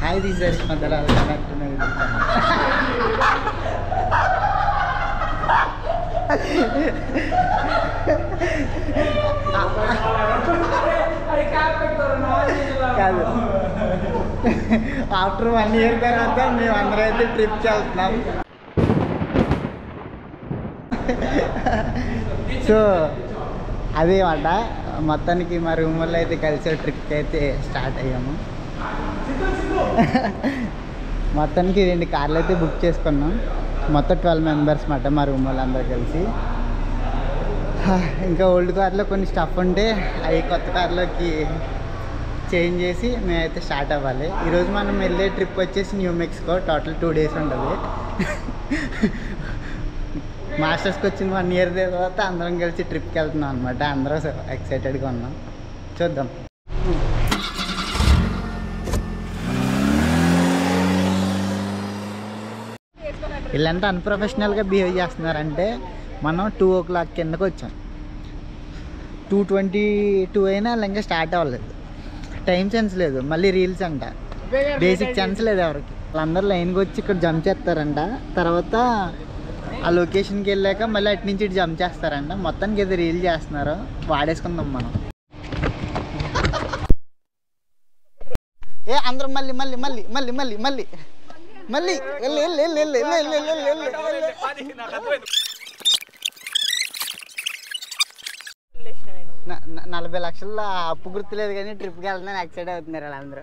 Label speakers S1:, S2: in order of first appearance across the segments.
S1: Hi this మధ్యలో కాదు. After 1 year తర్వాత మేము అందరం అయితే ట్రిప్కి వెళ్తున్నాం. సో అదే మాట మొత్తానికి మా రూమ్ వల్ల అయితే కలిసి ట్రిప్కి అయితే స్టార్ట్ అయ్యాము. మొత్తానికి 2 కార్లు అయితే బుక్ చేసుకున్నాం. మొత్తం 12 మెంబర్స్ మాట మా రూమ్ వాళ్ళందరూ కలిసి. ఇంకా ఓల్డ్ కార్లో కొన్ని స్టఫ్ ఉంటే అవి కొత్త కార్లోకి చేంజ్ చేసి మేమైతే స్టార్ట్ అవ్వాలి. ఈరోజు మనం వెళ్ళే ట్రిప్ వచ్చేసి న్యూ మెక్సికో. టోటల్ 2 days ఉంటుంది. మాస్టర్స్కి వచ్చిన 1 year తర్వాత అందరం కలిసి ట్రిప్కి వెళ్తున్నాం అనమాట. అందరం ఎక్సైటెడ్గా ఉన్నాం. చూద్దాం. వీళ్ళంతా అన్ప్రొఫెషనల్గా బిహేవ్ చేస్తున్నారంటే మనం 2 o'clock కిందకు వచ్చాం. 2:22 అయినా ఇంకా స్టార్ట్ అవ్వలేదు. టైం సెన్స్ లేదు. మళ్ళీ రీల్స్ అంట. బేసిక్ సెన్స్ లేదు ఎవరికి. వాళ్ళందరూ లైన్కి వచ్చి ఇక్కడ జంప్ చేస్తారంట. తర్వాత ఆ లొకేషన్కి వెళ్ళాక మళ్ళీ అటు నుంచి ఇటు జంప్ చేస్తారంట. మొత్తానికి ఏదో రీల్ చేస్తున్నారు. వాడేసుకుందాం మనం. అందరం మళ్ళీ మళ్ళీ మళ్ళీ మళ్ళీ మళ్ళీ మళ్ళీ మళ్ళీ 40 లక్షల అప్పు గుర్తులేదు కానీ ట్రిప్కి వెళ్తున్నాను ఎక్సైట్ అవుతున్నారు వాళ్ళందరూ.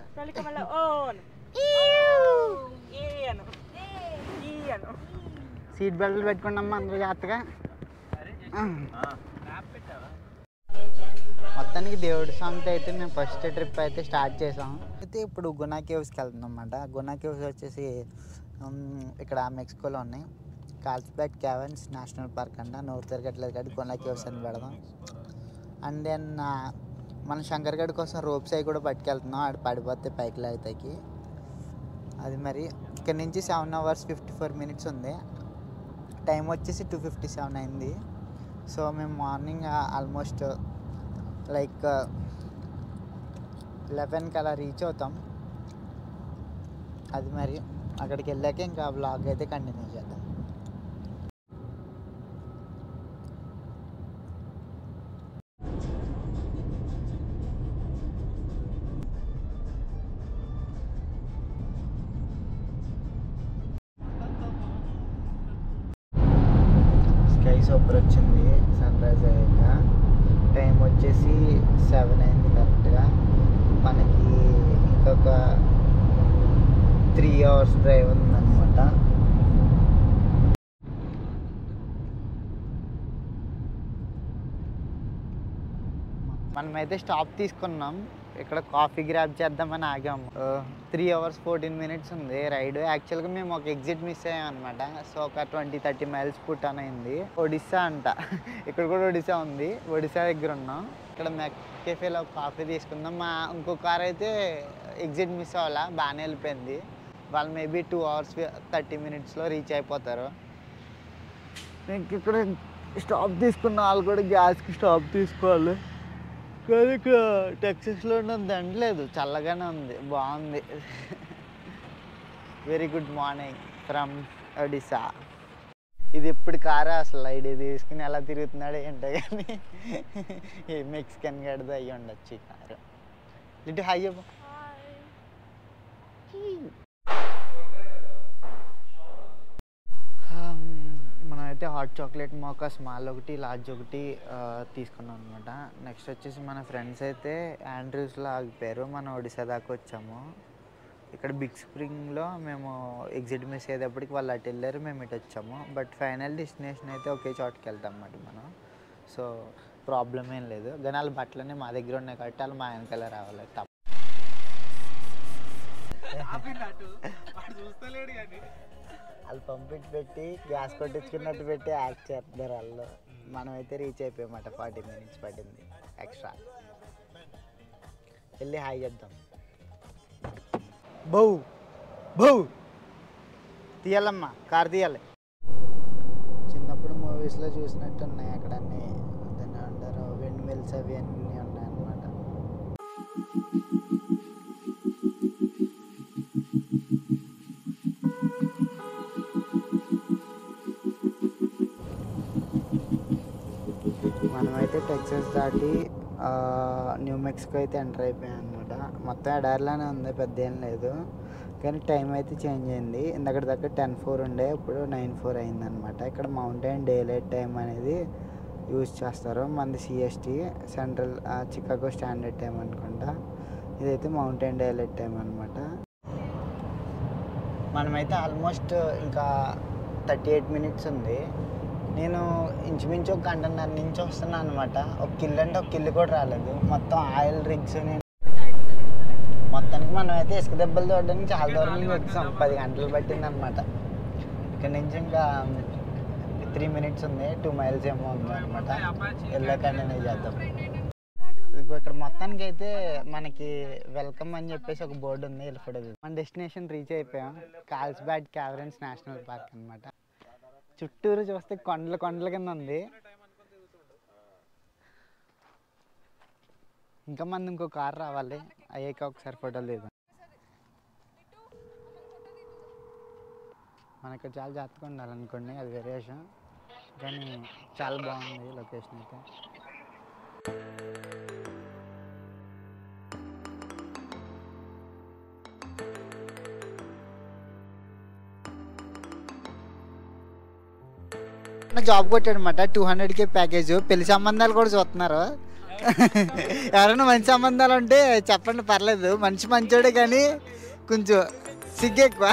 S1: సీట్ బెల్ట్లు పెట్టుకున్నామ్మా అందరూ జాగ్రత్తగా. మొత్తానికి దేవుడి స్వామితో అయితే మేము ఫస్ట్ ట్రిప్ అయితే స్టార్ట్ చేసాం. అయితే ఇప్పుడు గునా కేవ్స్కి వెళ్తున్నాం అన్నమాట. గునా కేవ్స్ వచ్చేసి ఇక్కడ మెక్సికోలో ఉన్నాయి. కార్ల్స్బర్గ్ క్యావెన్స్ నేషనల్ పార్క్ అంట. నోరు తిరగట్లేదు కాబట్టి గునా కేవ్స్ అని పెడదాం. అండ్ దెన్ మనం శంకర్గఢ్ కోసం రోప్స్ అవి కూడా పట్టుకెళ్తున్నాం. ఆడ పడిపోతే పైకి లాగుతాయి. అది మరి ఇక్కడ నుంచి 7 hours 54 minutes ఉంది. టైం వచ్చేసి 2:57 అయింది. సో మేము మార్నింగ్ ఆల్మోస్ట్ లైక్ 11కి అలా రీచ్ అవుతాం. అది మరి అక్కడికి వెళ్ళాక ఇంకా వ్లాగ్ అయితే కంటిన్యూ చేద్దాం. స్కై సూపర్ వచ్చింది సన్ రైజ్ అయ్యాక. టైం వచ్చేసి 7 అయింది కరెక్ట్గా. మనకి ఇంకొక 3 hours డ్రైవ్ ఉందన్నమాట. మనమైతే స్టాప్ తీసుకున్నాం. ఇక్కడ కాఫీ గ్రాబ్ చేద్దామని ఆగాము. 3 hours 14 minutes ఉంది రైడ్. యాక్చువల్గా మేము ఒక ఎగ్జిట్ మిస్ అయ్యాం అనమాట. సో ఒక 20-30 miles పుట్ అని అయింది. ఒడిస్సా అంట. ఇక్కడ కూడా ఒడిస్సా ఉంది. ఒడిస్సా దగ్గర ఉన్నాం. ఇక్కడ మెక్కెఫేలో కాఫీ తీసుకుందాం. మా ఇంకో కార్ అయితే ఎగ్జిట్ మిస్ అవ్వాలా, బాగానే వెళ్ళిపోయింది. వాళ్ళు మేబీ 2 hours 30 minutesలో రీచ్ అయిపోతారు. ఇంక ఇక్కడ స్టాప్ తీసుకున్న వాళ్ళు కూడా గ్యాస్కి స్టాప్ తీసుకోవాలి. కానీ ఇక్కడ టెక్సస్లో ఉన్నది అంటలేదు, చల్లగానే ఉంది, బాగుంది. Very good morning from Odisha. ఇది ఎప్పుడు కారా అసలు ఇది తీసుకుని ఎలా తిరుగుతున్నాడు ఏంటో కానీ ఈ మెక్సికన్ గడితో అయ్యి ఉండొచ్చు ఈ కారు. ఇటు హై అవ్వ. మనమైతే హాట్ చాక్లెట్ మోకా స్మాల్ ఒకటి, లార్జ్ ఒకటి తీసుకున్నాం అనమాట. నెక్స్ట్ వచ్చేసి మన ఫ్రెండ్స్ అయితే ఆండ్రూస్లో ఆగిపోయారు. మనం ఒడిశా దాకా వచ్చాము. ఇక్కడ బిగ్ స్ప్రింగ్లో మేము ఎగ్జిట్ మిస్ అయ్యేటప్పటికి వాళ్ళు అటు వెళ్ళారు, మేము ఇటు వచ్చాము. బట్ ఫైనల్ డెస్టినేషన్ అయితే ఒకే చోటుకి వెళ్తాం అన్నమాట మనం. సో ప్రాబ్లం ఏం లేదు. కానీ వాళ్ళ బట్టలన్నీ మా దగ్గర ఉన్నాయి కాబట్టి వాళ్ళు మా వెనకాల రావాలి. వాళ్ళు పంపించి పెట్టి గ్యాస్ కొట్టించుకున్నట్టు పెట్టి యాక్ట్ చేస్తున్నారు వాళ్ళు. మనమైతే రీచ్ అయిపోయామట. 40 minutes పట్టింది ఎక్స్ట్రా. వెళ్ళి హాయ్ చేద్దాం. బౌ బౌ తీయాలమ్మా, కార్ తీయాలి. చిన్నప్పుడు మూవీస్లో చూసినట్టు ఉన్నాయి అక్కడ అన్నీ. దాన్ని అంటారు విండ్ మిల్స్ అవి అన్నీ ఉన్నాయన్నమాట. టెక్సస్ దాటి న్యూ మెక్సికో అయితే ఎంటర్ అయిపోయాం అనమాట. మొత్తం ఎడారిలోనే ఉంది, పెద్ద ఏం లేదు. కానీ టైం అయితే చేంజ్ అయింది. ఇందక్కడ దాకా 10:04 ఉండే, ఇప్పుడు 9:04 అయిందనమాట. ఇక్కడ మౌంటైన్ డే లైట్ టైం అనేది యూజ్ చేస్తారు. మనది CST, central Chicago standard time అనుకుంటా. ఇదైతే మౌంటైన్ డే లైట్ టైం అనమాట. మనమైతే ఆల్మోస్ట్ ఇంకా 38 మినిట్స్ ఉంది. నేను ఇంచుమించు 1 గంటన్నర నుంచి వస్తున్నాను అనమాట. ఒక కిల్ అంటే ఒక కిల్ కూడా రాలేదు. మొత్తం ఆయిల్ రిగ్స్. మొత్తానికి మనం అయితే ఇసుక దెబ్బలు తోడడానికి చాలా దూరం నుంచి వచ్చాం. 10 గంటలు పట్టింది అనమాట. ఇక్కడ నుంచి ఇంకా 3 మినిట్స్ ఉంది. 2 మైల్స్ ఏమో ఉంది అనమాట. వెళ్ళా కంటిన్యూ చేద్దాం. ఇక్కడ మొత్తానికి అయితే మనకి వెల్కమ్ అని చెప్పేసి ఒక బోర్డు ఉంది. వెళ్ళిపోలేదు. మన డెస్టినేషన్ రీచ్ అయిపోయాం. కార్ల్స్బాడ్ క్యావర్న్స్ నేషనల్ పార్క్ అనమాట. చుట్టూరు చూస్తే కొండల కింద ఉంది. ఇంకా మంది ఇంకో కార్ రావాలి. అయ్యాక ఒకసారి ఫోటోలు తీద్దాం. మనకి చాలా జాగ్రత్తగా ఉండాలనుకోండి, అది వేరే విషయం. కానీ చాలా బాగుంది లొకేషన్ అయితే. జాబ్ కొట్టాడు అనమాట. 200K package. పెళ్లి సంబంధాలు కూడా చూస్తున్నారు. ఎవరైనా మంచి సంబంధాలు ఉంటే చెప్పండి, పర్లేదు. మనిషి మంచోడే కానీ కొంచెం సిగ్గు ఎక్కువ.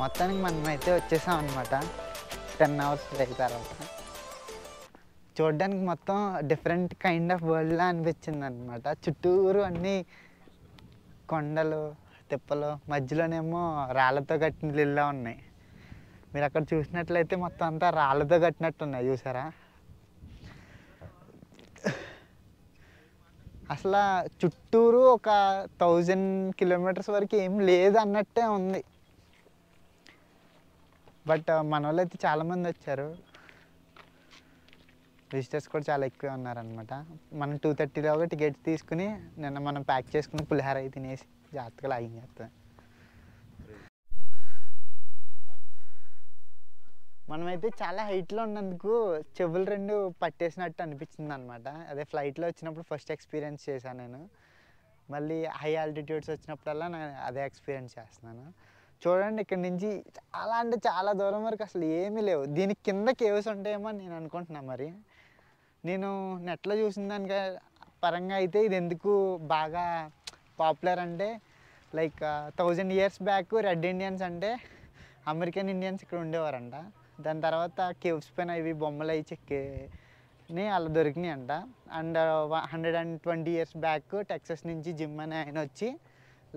S1: మొత్తానికి మనం అయితే వచ్చేసాం అనమాట. 10 అవర్స్ అయిన తర్వాత చూడడానికి మొత్తం డిఫరెంట్ కైండ్ ఆఫ్ వరల్డ్లా అనిపించింది అనమాట. చుట్టూరు అన్నీ కొండలు, తిప్పలు, మధ్యలోనేమో రాళ్ళతో కట్టిన ఇళ్ళ ఉన్నాయి. మీరు అక్కడ చూసినట్లయితే మొత్తం అంతా రాళ్ళతో కట్టినట్టు ఉన్నాయి, చూసారా? అసలు చుట్టూరు ఒక 1000 కిలోమీటర్స్ వరకు ఏం లేదు అన్నట్టే ఉంది. బట్ మన వాళ్ళు అయితే చాలామంది వచ్చారు. విజిటర్స్ కూడా చాలా ఎక్కువ ఉన్నారనమాట. మనం 2:30లోగా టికెట్స్ తీసుకుని నిన్న మనం ప్యాక్ చేసుకుని పులిహార అయితే తినేసి జాగ్రత్తగా లాగించేస్తాం. మనమైతే చాలా హైట్లో ఉన్నందుకు చెవులు 2 పట్టేసినట్టు అనిపించింది అనమాట. అదే ఫ్లైట్లో వచ్చినప్పుడు ఫస్ట్ ఎక్స్పీరియన్స్ చేశాను నేను. మళ్ళీ హై ఆల్టిట్యూడ్స్ వచ్చినప్పుడల్లా నేను అదే ఎక్స్పీరియన్స్ చేస్తున్నాను. చూడండి, ఇక్కడ నుంచి చాలా అంటే చాలా దూరం వరకు అసలు ఏమీ లేవు. దీనికి కింద కేవ్స్ ఉంటాయేమో అని నేను అనుకుంటున్నాను. మరి నేను నెట్లో చూసిన దానికి పరంగా అయితే ఇది ఎందుకు బాగా పాపులర్ అంటే, like 1000 years back red Indians అంటే అమెరికన్ ఇండియన్స్ ఇక్కడ ఉండేవారంట. దాని తర్వాత కేవ్స్ పైన ఇవి బొమ్మలు అవి చెక్కి అలా దొరికినాయి అంట. అండ్ 120 years బ్యాక్ టెక్సస్ నుంచి జిమ్ అని ఆయన వచ్చి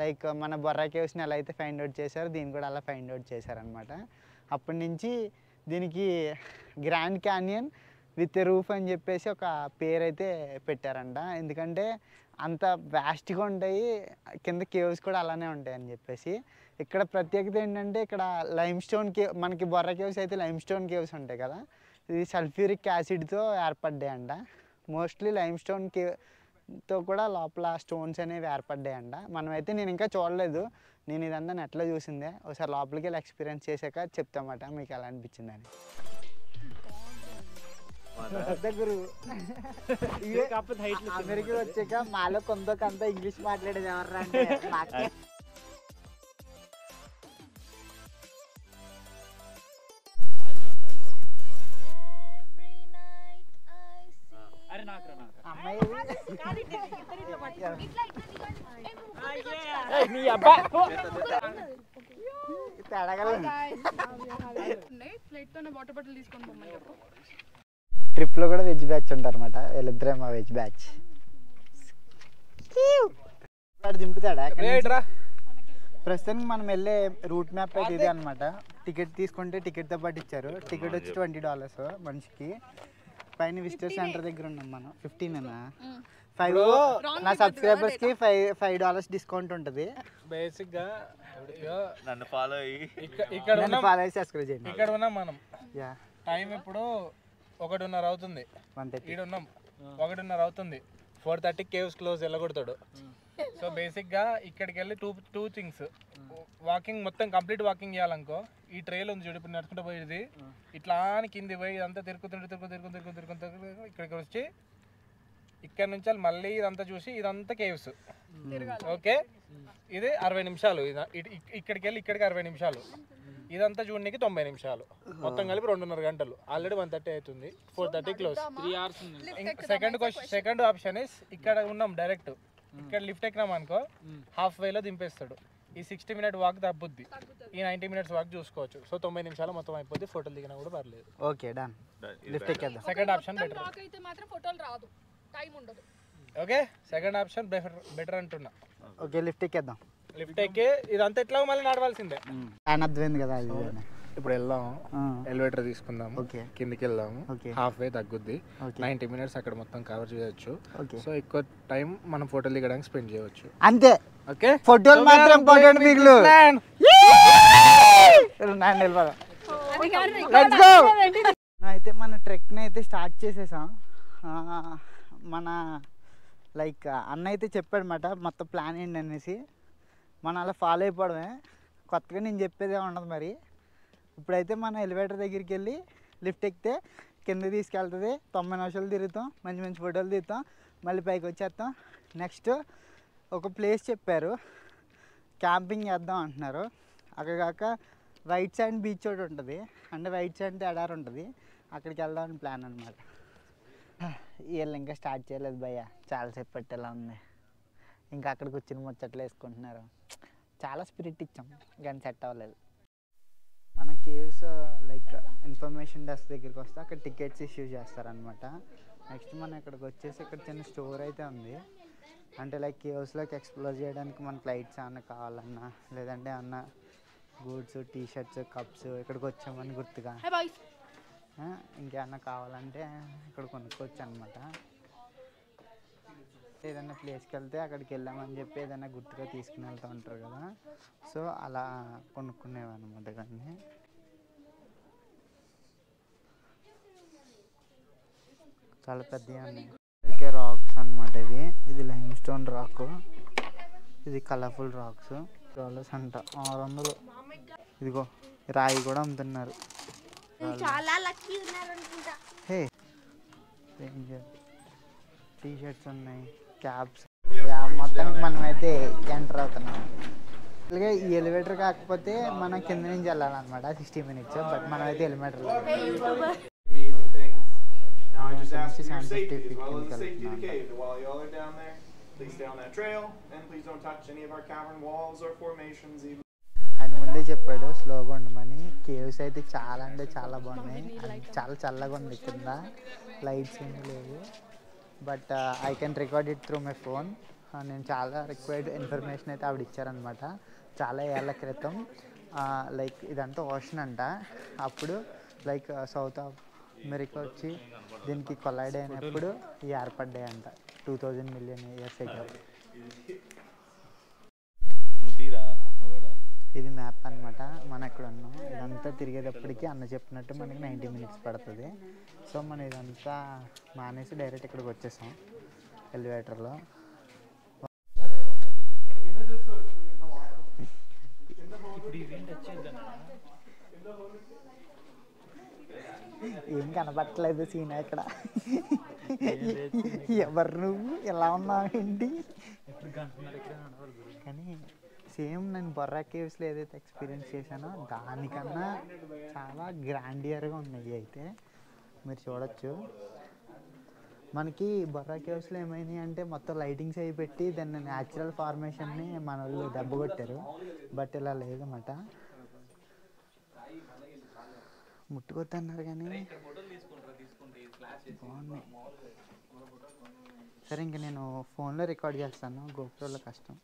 S1: లైక్ మన బొర్రా కేవ్స్ని ఎలా అయితే ఫైండ్ అవుట్ చేశారో దీన్ని కూడా అలా ఫైండ్ అవుట్ చేశారనమాట. అప్పటి నుంచి దీనికి గ్రాండ్ క్యానియన్ విత్ రూఫ్ అని చెప్పేసి ఒక పేరు అయితే పెట్టారంట. ఎందుకంటే అంత వ్యాస్ట్గా ఉంటాయి, కింద కేవ్స్ కూడా అలానే ఉంటాయి అని చెప్పేసి. ఇక్కడ ప్రత్యేకత ఏంటంటే ఇక్కడ లైమ్ స్టోన్ కేవ్, మనకి బొర్రా కేవ్స్ అయితే లైమ్ స్టోన్ కేవ్స్ ఉంటాయి కదా, ఇది సల్ఫ్యూరిక్ యాసిడ్తో ఏర్పడ్డాయంట. మోస్ట్లీ లైమ్ స్టోన్ కేవ్తో కూడా లోపల స్టోన్స్ అనేవి ఏర్పడ్డాయంట. మనమైతే నేను ఇంకా చూడలేదు, నేను ఇదంతా నెట్లో చూసిందే. ఒకసారి లోపలికి వెళ్ళి ఎక్స్పీరియన్స్ చేశాక చెప్తామాట మీకు ఎలా అనిపించిందని. అమెరికా వచ్చాక మాలో కొంత ఇంగ్లీష్ మాట్లాడేది ఎవర్రా అంటే నాకే. అమ్మాయి ట్రిప్లో కూడా వెజ్ బ్యాచ్ ఉంటారు అనమాట. వీళ్ళిద్దరే మా వెజ్ బ్యాచ్. దింపుతాడా? ప్రస్తుతానికి మనం వెళ్ళే రూట్ మ్యాప్ అయితే ఇదే అనమాట. టికెట్ తీసుకుంటే టికెట్తో పాటు ఇచ్చారు. టికెట్ వచ్చి $20 మనిషికి. పైన విజిటర్ సెంటర్ దగ్గర ఉన్నాం మనం. 15 5 నా సబ్స్క్రైబర్స్కి $5 డిస్కౌంట్ ఉంటుంది.
S2: బేసిక్గా
S3: నన్ను ఫాలో అయ్యి
S1: ఇక్కడ ఫాలో అయ్యి సబ్స్క్రైబ్ చేయండి.
S2: ఇక్కడ ఉన్నాం మనం. టైం ఇప్పుడు 1:30 అవుతుంది. ఈడ ఉన్నాం 1:30 అవుతుంది. 4:30 కేవ్స్ క్లోజ్ వెళ్ళగొడతాడు. సో బేసిక్గా ఇక్కడికి వెళ్ళి టూ థింగ్స్, వాకింగ్ మొత్తం కంప్లీట్ వాకింగ్ చేయాలనుకో, ఈ ట్రైల్ ఉంది చూడు ఇప్పుడు నడుచుకుంటూ పోయేది, ఇట్లా అని కింది పోయి ఇదంతా తిరుగుతుంటే ఇక్కడికి వచ్చి ఇక్కడ నుంచి మళ్ళీ ఇదంతా చూసి ఇదంతా కేవ్స్. ఓకే, ఇది 60 నిమిషాలు. ఇక్కడికి వెళ్ళి ఇక్కడికి 60 నిమిషాలు, ఇదంతా చూడడానికి 90 నిమిషాలు, మొత్తం కలిపి 2.5 గంటలు. ఆల్రెడీ 1:30 అవుతుంది, 4:30 close. 3 hours. Second option is ఇక్కడ ఉన్నాం డైరెక్ట్, ఇక్కడ లిఫ్ట్ ఎక్కినాం అనుకో హాఫ్ వేలో దింపేస్తాడు. ఈ 60 minute వాక్ తప్పుద్ది, ఈ 90 minutes వాక్ చూసుకోవచ్చు. సో 90 నిమిషాలు మొత్తం అయిపోద్ది, ఫోటోలు దిగినా కూడా పర్లేదు.
S1: ఓకే డన్, లిఫ్ట్ ఎక్కేద్దాం.
S2: Second option better. Okay, second option better అంటున్నా.
S1: ఓకే, లిఫ్ట్ ఎక్కేద్దాం.
S2: లిఫ్ట్ ఎక్కి ఇదంతా ఎట్లా మళ్ళీ నడవాల్సిందే.
S1: అర్థమైంది కదా అది.
S2: ఇప్పుడు వెళ్దాము, ఎలివేటర్ తీసుకుందాము,
S1: ఓకే,
S2: కిందికి వెళ్దాము, హాఫ్ వే తగ్గుద్ది, 90 minutes అక్కడ మొత్తం కవర్ చేయొచ్చు. సో ఎక్కువ టైం మనం ఫోటోలు దిగడానికి స్పెండ్ చేయవచ్చు.
S1: అంతే.
S2: ఓకే,
S1: ఫోటోలు మాత్రం ఇంపార్టెంట్ మిగులు. అయితే మన ట్రెక్ని అయితే స్టార్ట్ చేసేసాం. మన లైక్ అన్న అయితే చెప్పాడనమాట మొత్తం ప్లాన్ ఏంటి అనేసి, మనం అలా ఫాలో అయిపోవడమే. కొత్తగా నేను చెప్పేదే ఉండదు మరి. ఇప్పుడైతే మనం ఎలివేటర్ దగ్గరికి వెళ్ళి లిఫ్ట్ ఎక్కితే కింద తీసుకెళ్తుంది, 90 నిమిషాలు తిరుగుతాం, మంచి మంచి ఫోటోలు తీస్తాం, మళ్ళీ పైకి వచ్చేస్తాం. నెక్స్ట్ ఒక ప్లేస్ చెప్పారు, క్యాంపింగ్ చేద్దాం అంటున్నారు. అక్కడ కాక రైట్ సైడ్ బీచ్ ఒకటి ఉంటుంది, అంటే రైట్ సైడ్ ఎడారి ఉంటుంది, అక్కడికి వెళ్దామని ప్లాన్ అనమాట. వీళ్ళు ఇంకా స్టార్ట్ చేయలేదు భయ్య, చాలాసేపు పెట్టేలా ఉంది. ఇంకా అక్కడికి వచ్చిన ముచ్చట్లు వేసుకుంటున్నారు. చాలా స్పిరిట్ ఇచ్చాం కానీ సెట్ అవ్వలేదు. మన కేవ్స్ లైక్ ఇన్ఫర్మేషన్ డెస్క్ దగ్గరికి వస్తే అక్కడ టికెట్స్ ఇష్యూ చేస్తారనమాట. నెక్స్ట్ మనం ఇక్కడికి వచ్చేసి ఇక్కడ చిన్న స్టోర్ అయితే ఉంది, అంటే లైక్ కేవ్స్లోకి ఎక్స్ప్లోర్ చేయడానికి మనకి లైట్స్ ఏమన్నా కావాలన్నా, లేదంటే ఏమన్నా గూడ్స్, టీషర్ట్స్, కప్స్ ఇక్కడికి వచ్చామని గుర్తుగా ఇంకేమన్నా కావాలంటే ఇక్కడ కొనుక్కోవచ్చు అనమాట. ఏదైనా ప్లేస్కి వెళ్తే అక్కడికి వెళ్ళామని చెప్పి ఏదైనా గుర్తుగా తీసుకుని వెళ్తూ ఉంటారు కదా, సో అలా కొనుక్కునేవన్నమాట. కానీ చాలా పెద్దగా ఉన్నాయి. ఓకే, రాక్స్ అనమాట. ఇది లైమ్ స్టోన్ రాక్, ఇది కలర్ఫుల్ రాక్స్. $6 అంట, 600. ఇదిగో రాయి కూడా అమ్ముతున్నారు. హే, టీషర్ట్స్ ఉన్నాయి, క్యాప్స్. మొత్తానికి మనమైతే ఎంటర్ అవుతున్నాం. అలాగే ఈ ఎలివేటర్ కాకపోతే మనం కింద నుంచి వెళ్ళాలన్నమాట, 60 minutes. బట్ మనం అయితే ఎలివేటర్లో ఆయన ముందే చెప్పాడు స్లోగా ఉండమని. కేవ్స్ అయితే చాలా అంటే చాలా బాగున్నాయి, చాలా చల్లగా ఉంది, కింద లైట్స్ ఏమీ లేవు. But I can record it through my phone. నేను చాలా రిక్వైర్డ్ ఇన్ఫర్మేషన్ అయితే ఆవిడ ఇచ్చారనమాట. చాలా ఏళ్ళ క్రితం లైక్ ఇదంతా ఓషన్ అంట, అప్పుడు లైక్ సౌత్ అమెరికా వచ్చి దీనికి కొలైడ్ అయినప్పుడు ఏర్పడ్డాయి అంట 2000 million years ago. ఇది మ్యాప్ అనమాట. మనం ఇక్కడ ఉన్నాం, ఇదంతా తిరిగేటప్పటికి అన్న చెప్పినట్టు మనకి 90 minutes పడుతుంది. సో మనం ఇదంతా మానేసి డైరెక్ట్ ఇక్కడికి వచ్చేసాం ఎలివేటర్లో. ఏం కనపట్టలేదు సీన్ ఇక్కడ. ఎవరు నువ్వు ఎలా ఉన్నావు ఏంటి? కానీ సేమ్ నేను బొర్రా కేవ్స్లో ఏదైతే ఎక్స్పీరియన్స్ చేశానో దానికన్నా చాలా గ్రాండియర్గా ఉన్నాయి. అయితే మీరు చూడొచ్చు. మనకి బొర్రా కేవ్స్లో ఏమైనాయి అంటే మొత్తం లైటింగ్స్ అవి పెట్టి దాన్ని న్యాచురల్ ఫార్మేషన్ని మన వాళ్ళు దెబ్బ కొట్టారు. బట్ ఇలా లేదన్నమాట, ముట్టుకొద్దన్నారు కానీ బాగున్నాయి. సరే, ఇంక నేను ఫోన్లో రికార్డ్ చేస్తాను, గోప్రోలో కష్టం.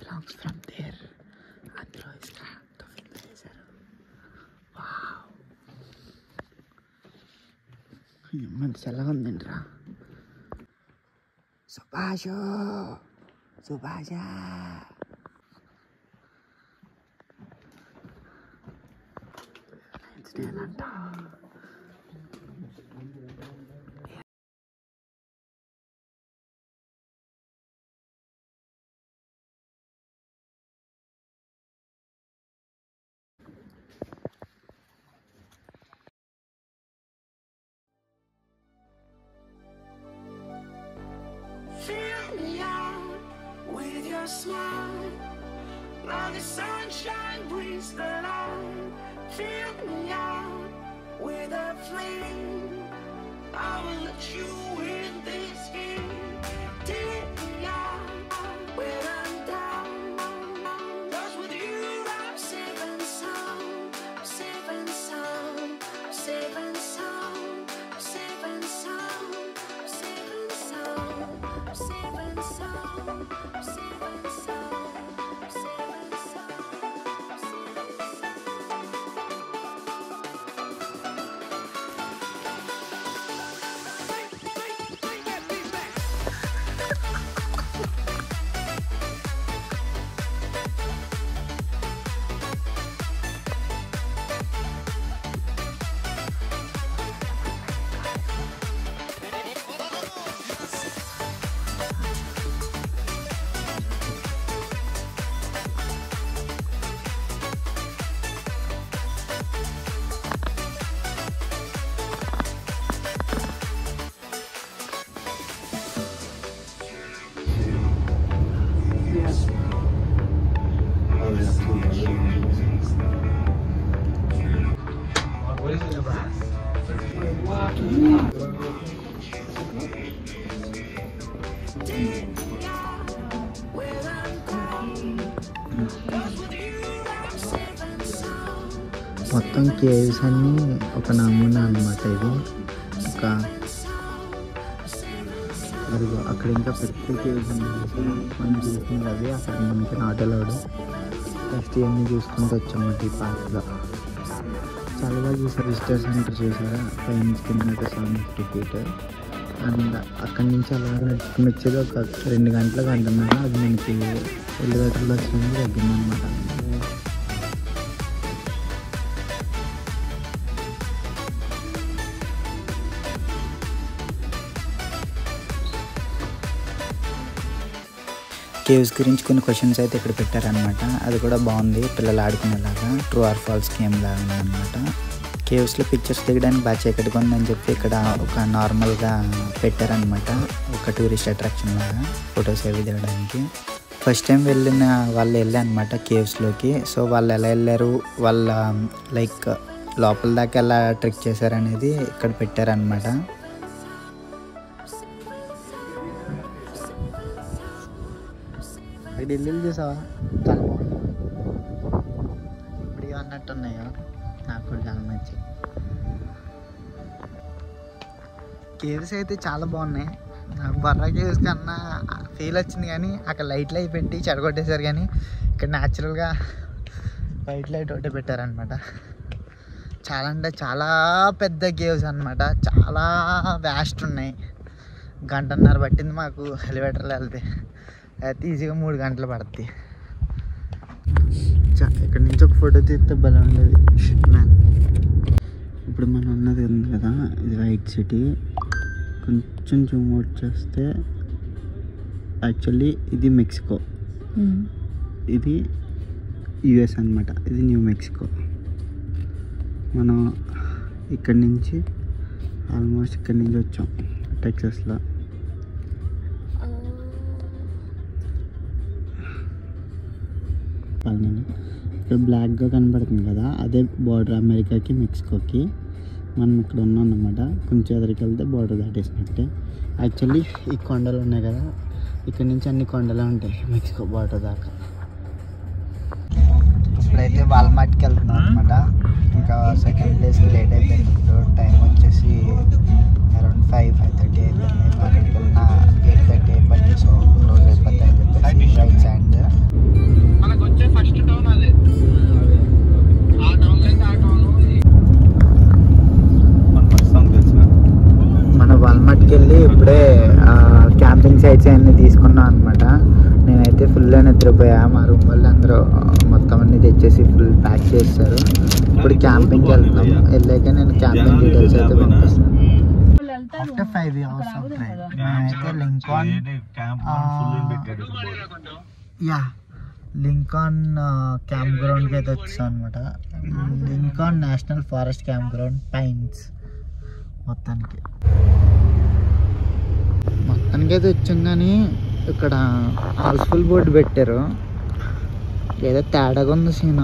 S1: belongs from there. అందులో ఇసుకతో ఫిల్ చేశారు. వావ్, మంచి చల్లగా ఉందండిరా. సుభాషు సుభాష నేనంట.
S4: Fill me out with your smile, like the sunshine brings the light. Fill me out with a flame, I will let you in this game. Take me out when I'm down, 'cause with you I'm safe and sound, safe and sound, safe and sound, safe and sound, safe and sound, safe and sound, safe and sound, safe and sound.
S1: మొత్తం caves అన్నీ ఒక నమూనా అన్నమాట. ఇది ఒక అదిగో అక్కడ ఇంకా పెద్ద కేవ్స్ ఉన్నాయి మనం చూస్తుంది. అవి అక్కడ మనకి నాట్ అలౌడ్. ఫస్ట్ ఇవన్నీ చూసుకుంటూ వచ్చామన్నమాట ఈ పార్క్లో. చాలా బాగా చూసారు. విజిటర్ సెంటర్ చూసారా, పైన కింద 750 feet. అండ్ అక్కడి నుంచి అలా నడుచుకుని వచ్చేది ఒక 2 గంటల గంటన్నర. అది మనకి ఎలివేటర్లో వచ్చింది తగ్గిందనమాట. కేవ్స్ గురించి కొన్ని క్వశ్చన్స్ అయితే ఇక్కడ పెట్టారనమాట. అది కూడా బాగుంది, పిల్లలు ఆడుకునేలాగా. ట్రూ ఆర్ ఫాల్స్ గేమ్ లాగా ఉందన్నమాట. కేవ్స్లో పిక్చర్స్ దిగడానికి బాగా చీకటిగా ఉందని చెప్పి ఇక్కడ ఒక నార్మల్గా పెట్టారనమాట, ఒక టూరిస్ట్ అట్రాక్షన్ లాగా ఫొటోస్ అవి దిగడానికి. ఫస్ట్ టైం వెళ్ళిన వాళ్ళు అనమాట కేవ్స్లోకి. సో వాళ్ళు ఎలా వెళ్ళారు, వాళ్ళ లైక్ లోపల దాకా ఎలా ట్రెక్ చేశారనేది ఇక్కడ పెట్టారనమాట. ఢిల్లీలో చూసావా, చాలా బాగుంది. ఇప్పుడు అన్నట్టు ఉన్నాయో నాకు కూడా చాలా నచ్చాయి. కేవ్స్ అయితే చాలా బాగున్నాయి. నాకు బర్రా కేవ్స్ కన్నా ఫీల్ వచ్చింది, కానీ అక్కడ లైట్లు అవి పెట్టి చెడగొట్టేశారు. కానీ ఇక్కడ న్యాచురల్గా వైట్ లైట్ ఒకటే పెట్టారనమాట. చాలా అంటే చాలా పెద్ద కేవ్స్ అనమాట, చాలా వ్యాస్ట్ ఉన్నాయి. 1.5 గంటలు పట్టింది మాకు ఎలివేటర్లో వెళ్తే. అయితే ఈజీగా 3 గంటలు పడుతుంది. ఇక్కడ నుంచి ఒక ఫోటో తీస్తే భలే ఉండేది. మ్యాన్, ఇప్పుడు మనం ఉన్నది ఉంది కదా, ఇది వైట్ సిటీ. కొంచెం జూమ్ అవుట్ చేస్తే యాక్చువల్లీ ఇది మెక్సికో, ఇది యుఎస్ అనమాట. ఇది న్యూ మెక్సికో. మనం ఇక్కడి నుంచి ఆల్మోస్ట్ ఇక్కడి నుంచి వచ్చాం టెక్సాస్లో. ఇక్కడ బ్లాక్గా కనబడుతుంది కదా, అదే బార్డర్ అమెరికాకి మెక్సికోకి. మనం ఇక్కడ ఉన్నాం అన్నమాట. కొంచెం ఎదురికి వెళ్తే బార్డర్ దాటేసినట్టే. యాక్చువల్లీ ఈ కొండలు ఉన్నాయి కదా, ఇక్కడ నుంచి అన్ని కొండలే ఉంటాయి మెక్సికో బార్డర్ దాకా. ఇప్పుడైతే వాల్మార్ట్కి వెళ్తున్నాం అనమాట. ఇంకా సెకండ్ ప్లేస్కి లేట్ అయిపోయింది. ఇప్పుడు టైం వచ్చేసి అరౌండ్ 5:30 అయిపోయింది. మార్కెట్కి వెళ్ళిన 8:30 అయిపోయింది. సో క్లోజ్ అయిపోతాయి అని చెప్పేసి రైట్ సైడ్ వెళ్ళి ఇప్పుడే క్యాంపింగ్ సైట్స్ అన్నీ తీసుకున్నాం అనమాట. నేనైతే ఫుల్ నిద్రపోయా. మా రూమ్ వాళ్ళు అందరూ మొత్తం అన్ని తెచ్చేసి ఫుల్ ప్యాక్ చేస్తారు. ఇప్పుడు క్యాంపింగ్కి వెళ్తాం. వెళ్ళాక నేను క్యాంపింగ్ డీటెయిల్స్ అయితే పంపిస్తాను. ఆఫ్టర్ 5 hours ఆఫ్ డ్రైవ్ నేనైతే లింకాన్ క్యాంప్ గ్రౌండ్కి అయితే వచ్చాను అనమాట. Lincoln National Forest campground Pines. మొత్తానికి అయితే వచ్చాం. కానీ ఇక్కడ హౌస్ఫుల్ బోర్డు పెట్టారు, ఏదో తేడాగా ఉంది సీన్.